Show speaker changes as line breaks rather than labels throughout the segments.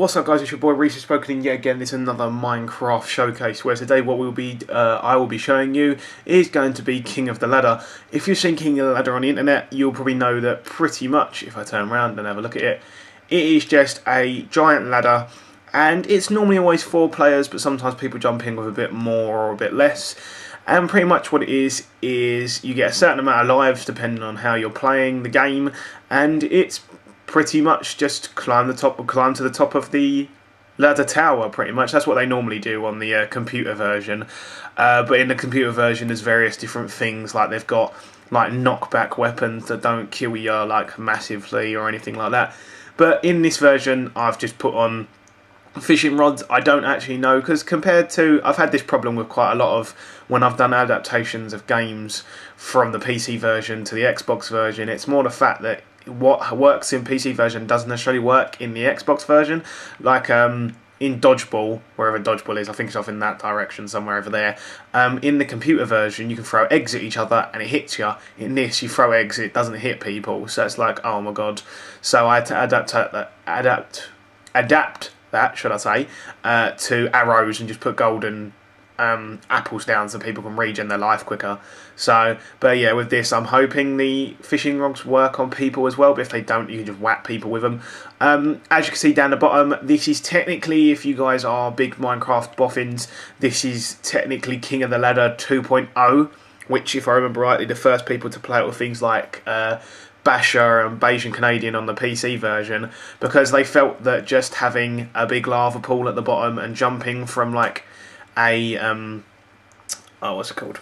what's up guys, it's your boy Reese spoken in yet again. This is another Minecraft showcase where today what I will be showing you is going to be King of the Ladder. If you've seen King of the Ladder on the internet, you'll probably know that pretty much, if I turn around and have a look at it, it is just a giant ladder, and it's normally always 4 players, but sometimes people jump in with a bit more or a bit less. And pretty much what it is you get a certain amount of lives depending on how you're playing the game, and it's pretty much just climb to the top of the ladder tower. Pretty much that's what they normally do on the computer version, but in the computer version there's various different things, like they've got like knockback weapons that don't kill you like massively or anything like that. But in this version I've just put on fishing rods. I don't actually know, because compared to, I've had this problem with quite a lot of when I've done adaptations of games from the PC version to the Xbox version, it's more the fact that what works in PC version doesn't necessarily work in the Xbox version. Like in Dodgeball, wherever Dodgeball is, I think it's off in that direction somewhere over there. In the computer version you can throw eggs at each other and it hits you. In this you throw eggs, it doesn't hit people, so it's like, oh my god. So I had to adapt that, should I say, to arrows and just put golden apples down so people can regen their life quicker. So, but yeah, with this I'm hoping the fishing rods work on people as well, but if they don't you can just whack people with them. As you can see down the bottom, this is technically, if you guys are big Minecraft boffins, this is technically King of the Ladder 2.0, which, if I remember rightly, the first people to play it were things like Basher and Bayesian Canadian on the PC version, because they felt that just having a big lava pool at the bottom and jumping from like a what's it called,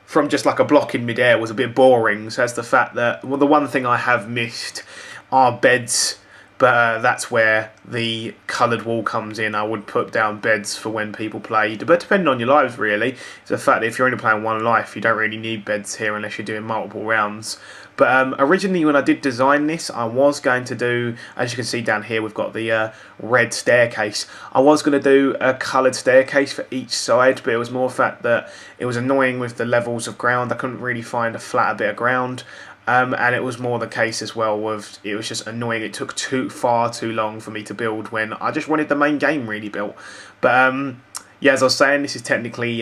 from just like a block in midair was a bit boring. So that's the fact that, well, the one thing I have missed are beds, but that's where the coloured wall comes in. I would put down beds for when people played, but depending on your lives really. It's the fact that if you're only playing one life, you don't really need beds here unless you're doing multiple rounds. But originally when I did design this, I was going to do, as you can see down here, we've got the red staircase. I was going to do a coloured staircase for each side, but it was more the fact that it was annoying with the levels of ground. I couldn't really find a flatter bit of ground. And it was more the case as well with, it was just annoying. It took far too long for me to build when I just wanted the main game really built. But yeah, as I was saying, this is technically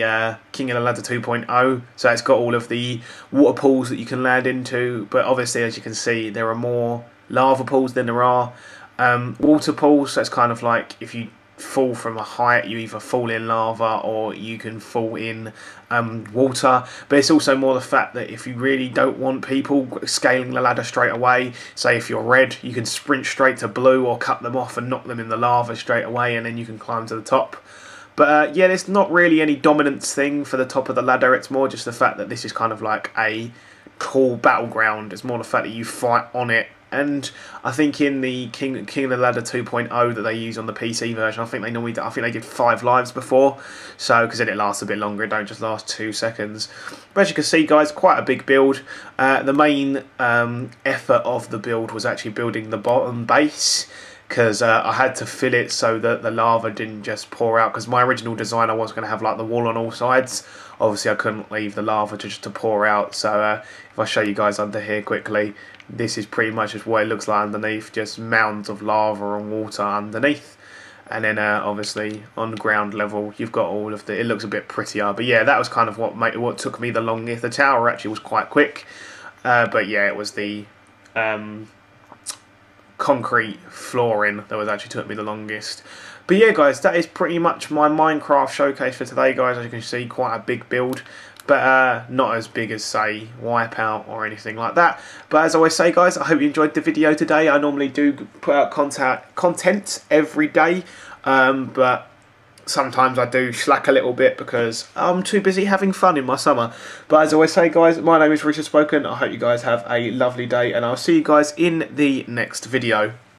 King of the Ladder 2.0, so it's got all of the water pools that you can land into, but obviously, as you can see, there are more lava pools than there are water pools, so it's kind of like if you fall from a height, you either fall in lava or you can fall in water. But it's also more the fact that if you really don't want people scaling the ladder straight away, say if you're red, you can sprint straight to blue or cut them off and knock them in the lava straight away, and then you can climb to the top. But yeah, there's not really any dominance thing for the top of the ladder. It's more just the fact that this is kind of like a cool battleground. It's more the fact that you fight on it. And I think in the King of the Ladder 2.0 that they use on the PC version, I think they did 5 lives before. So, because then it lasts a bit longer, it don't just last 2 seconds. But as you can see, guys, quite a big build. The main effort of the build was actually building the bottom base, because I had to fill it so that the lava didn't just pour out, because my original design I was going to have like the wall on all sides. Obviously I couldn't leave the lava just to pour out, so if I show you guys under here quickly, this is pretty much just what it looks like underneath, just mounds of lava and water underneath. And then obviously on ground level you've got all of the, it looks a bit prettier. But yeah, that was kind of what took me the longest. The tower actually was quite quick, but yeah, it was the concrete flooring that was actually took me the longest. But yeah, guys, that is pretty much my Minecraft showcase for today, guys. As you can see, quite a big build, but not as big as, say, Wipeout or anything like that. But as I always say, guys, I hope you enjoyed the video today. I normally do put out content every day, but sometimes I do slack a little bit because I'm too busy having fun in my summer. But as I always say, guys, my name is Richard Spoken. I hope you guys have a lovely day, and I'll see you guys in the next video.